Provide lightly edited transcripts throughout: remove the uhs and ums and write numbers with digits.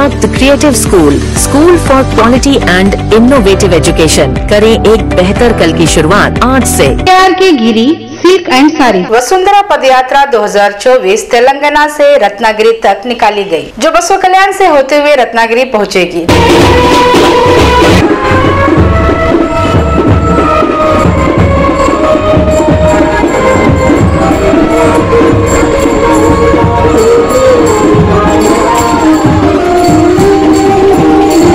Park the Creative School for Quality and Innovative Education। करें एक बेहतर कल की शुरुआत आज से। के गिरी सिल्क एंड साड़ी वसुंधरा पदयात्रा 2024 तेलंगाना से रत्नागिरी तक निकाली गई, जो बसों कल्याण से होते हुए रत्नागिरी पहुंचेगी।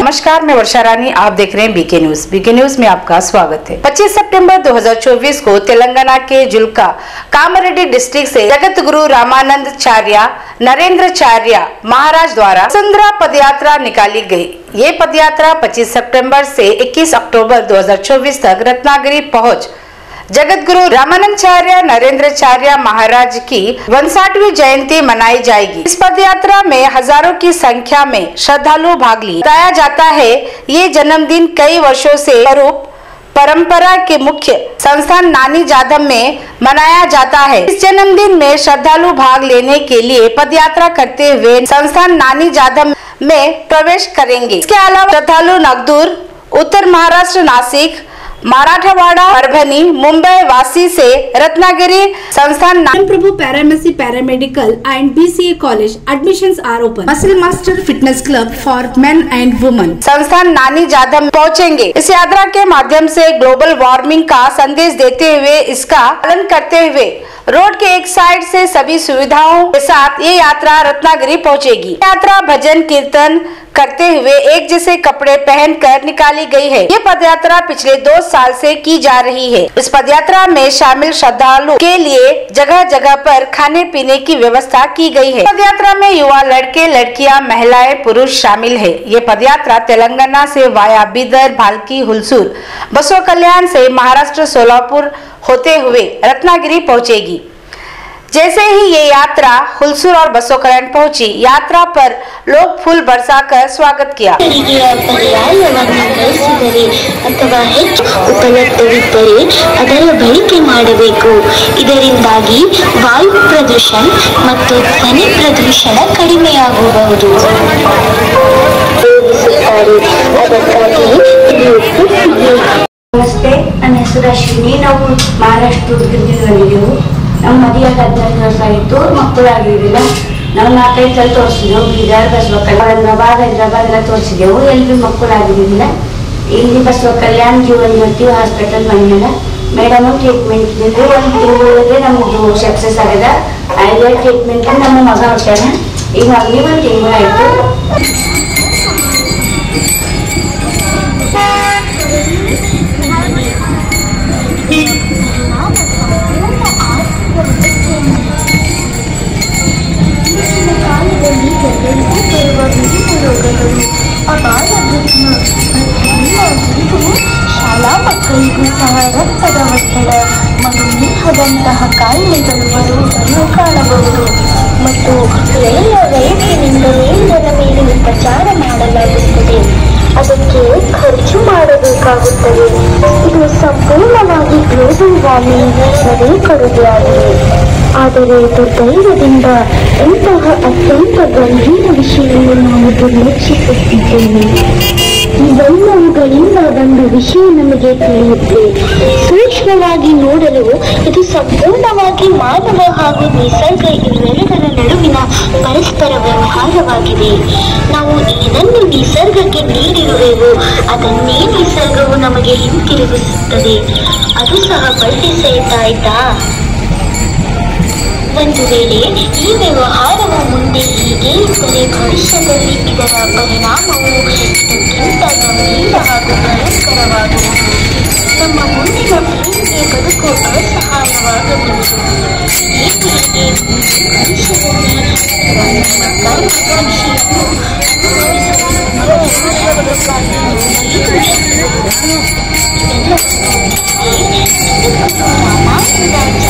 नमस्कार, मैं वर्षा रानी, आप देख रहे हैं बीके न्यूज। बीके न्यूज में आपका स्वागत है। 25 सितंबर 2024 को तेलंगाना के जुल्का कामारेड्डी डिस्ट्रिक्ट से जगत गुरु रामानंदाचार्य नरेंद्राचार्य महाराज द्वारा वसुंधरा पदयात्रा निकाली गई। ये पदयात्रा 25 सितंबर से 21 अक्टूबर 2024 तक रत्नागिरी पहुंच जगत गुरु रामानंदाचार्य नरेंद्राचार्य महाराज की 59वीं जयंती मनाई जाएगी। इस पदयात्रा में हजारों की संख्या में श्रद्धालु भाग लिए। बताया जाता है ये जन्मदिन कई वर्षों से परंपरा के मुख्य संस्थान नानी जादम में मनाया जाता है। इस जन्मदिन में श्रद्धालु भाग लेने के लिए पदयात्रा करते हुए संस्थान नानी जादम में प्रवेश करेंगे। इसके अलावा श्रद्धालु नगदूर, उत्तर महाराष्ट्र, नासिक, मराठवाड़ा, परभनी, मुंबई वासी से रत्नागिरी संस्थान Prabhu pharmacy paramedical and BCA college admissions are open. Muscle master fitness club for men and women संस्थान नानी जादम पहुंचेंगे। इस यात्रा के माध्यम से ग्लोबल वार्मिंग का संदेश देते हुए इसका पालन करते हुए रोड के एक साइड से सभी सुविधाओं के साथ ये यात्रा रत्नागिरी पहुंचेगी। यात्रा भजन कीर्तन करते हुए एक जैसे कपड़े पहनकर निकाली गई है। ये पदयात्रा पिछले 2 साल से की जा रही है। इस पदयात्रा में शामिल श्रद्धालु के लिए जगह जगह पर खाने पीने की व्यवस्था की गई है। पदयात्रा में युवा लड़के लड़कियां, महिलाएं, पुरुष शामिल है। ये पदयात्रा तेलंगाना से वाया बीदर, भाल्की, हुलसूर, बसों कल्याण से महाराष्ट्र सोलापुर होते हुए रत्नागिरी पहुंचेगी। जैसे ही ये यात्रा हुलसूर और बसों कल्याण पहुंची, यात्रा पर लोग फूल बरसाकर स्वागत किया। ಉಪಲಬ್ಧವಿದ್ದರೆ ಅದರ ಬಳಕೆ ಮಾಡಬೇಕು। ಇದರಿಂದಾಗಿ ವಾಯು ಪ್ರದೂಷಣ ಮತ್ತು ಧ್ವನಿ ಪ್ರದೂಷಣ ಕಡಿಮೆಯಾಗಬಹುದು। ನಮಸ್ತೆ, ನನ್ನ ಹೆಸರು ಅಶ್ವಿನಿ। ನಾವು ಮಹಾರಾಷ್ಟ್ರದಿಂದ ಬಂದಿದ್ದೆವು। ನಮ್ಮ ಮದುವೆ 15 ವರ್ಷ ಆಯಿತು, ಮಕ್ಕಳಾಗಿರಲಿಲ್ಲ। ನಾವು 4-5 ಸಲ ತೋರಿಸಿದೆವು, ಬೀದರ್, ಹೈದರಾಬಾದ್ ಎಲ್ಲ ತೋರಿಸಿದೆವು, ಎಲ್ಲಿ ಮಕ್ಕಳಾಗಿರಲಿಲ್ಲ। ಇಲ್ಲಿ ಬಸವ ಕಲ್ಯಾಣ ಜೀವನ್ ಜ್ಯೋತಿ ಹಾಸ್ಪಿಟಲ್ ಬಂದ್ಮೇಲೆ ಮೇಡಮ್ ಟ್ರೀಟ್ಮೆಂಟ್ ಇದ್ದಿದ್ದು 1 ತಿಂಗಳಿಗೆ ನಮ್ಮದು ಸಕ್ಸಸ್ ಆಗಿದೆ। 5 ಟ್ರೀಟ್ಮೆಂಟ್ ನಮ್ಮ ಮಗ ಹೊಟ್ಟಾನ, ಈಗ ಮಗನಿಗೆ 1 ತಿಂಗಳಾಯಿತು। ಶಾಲಾ ಮಕ್ಕಳಿಗೂ ಸಹ ರಕ್ತದ ಒತ್ತಡ, ಮಧುಮೇಹದಂತಹ ಕಾಯಿಲೆಗಳು ಬರುವುದನ್ನು ಕಾಣಬಹುದು ಮತ್ತು ಎಳೆಯ ವಯಸ್ಸಿನಿಂದ ಮೇಲಿನ ಮೇಲೆ ಉಪಚಾರ ಮಾಡಲಾಗುತ್ತದೆ। ಅದಕ್ಕೆ ಖರ್ಚು ಮಾಡಬೇಕಾಗುತ್ತದೆ। ಇದು ಸಂಪೂರ್ಣವಾಗಿ ಗ್ಲೋಬಲ್ ವಾರ್ಮಿಂಗ್ ಕೊಡುಗೆಯಾಗಿದೆ। ಆದರೆ ಧೈರ್ಯದಿಂದ ಇಂತಹ ಅತ್ಯಂತ ಗಂಭೀರ ವಿಷಯವನ್ನು ನಾವು ನಿರ್ಲಕ್ಷಿಸುತ್ತಿದ್ದೇವೆ। ಇವೆಲ್ಲವುಗಳಿಂದ ಒಂದು ವಿಷಯ ನಮಗೆ ತಿಳಿಯುತ್ತೆ, ಸೂಕ್ಷ್ಮವಾಗಿ ನೋಡಲು ಇದು ಸಂಪೂರ್ಣವಾಗಿ ಮಾನವ ಹಾಗೂ ನಿಸರ್ಗ ಇವೆರಡರ ನಡುವಿನ ಪರಸ್ಪರ ವ್ಯವಹಾರವಾಗಿದೆ। ನಾವು ಏನನ್ನು ನಿಸರ್ಗಕ್ಕೆ ನೀಡಿರುವೆವೋ ಅದನ್ನೇ ನಿಸರ್ಗವು ನಮಗೆ ಹಿಂತಿರುಗಿಸುತ್ತದೆ। ಅದು ಸಹ ಬಡ್ಡಿ ಸಹಿತ ಆಯ್ತಾ? ಒಂದು ವೇಳೆ ಈ ವ್ಯವಹಾರವು ಮುಂದೆ ಹೀಗೆ ಇದ್ದರೆ ಭವಿಷ್ಯದಲ್ಲಿ ಇದರ ಪರಿಣಾಮವು ಇದಕ್ಕಿಂತ ಗಂಭೀರ ಹಾಗೂ ಭಯಂಕರವಾಗುವುದು। ನಮ್ಮ ಮುಂದಿನ ಪೀಳಿಗೆ ಬದುಕು ಅಸಹಾಯವಾಗಬಹುದು। ಏಕೆಂದರೆ ಭವಿಷ್ಯದಲ್ಲಿ ರಾಮಾನಂದಾಚಾರ್ಯ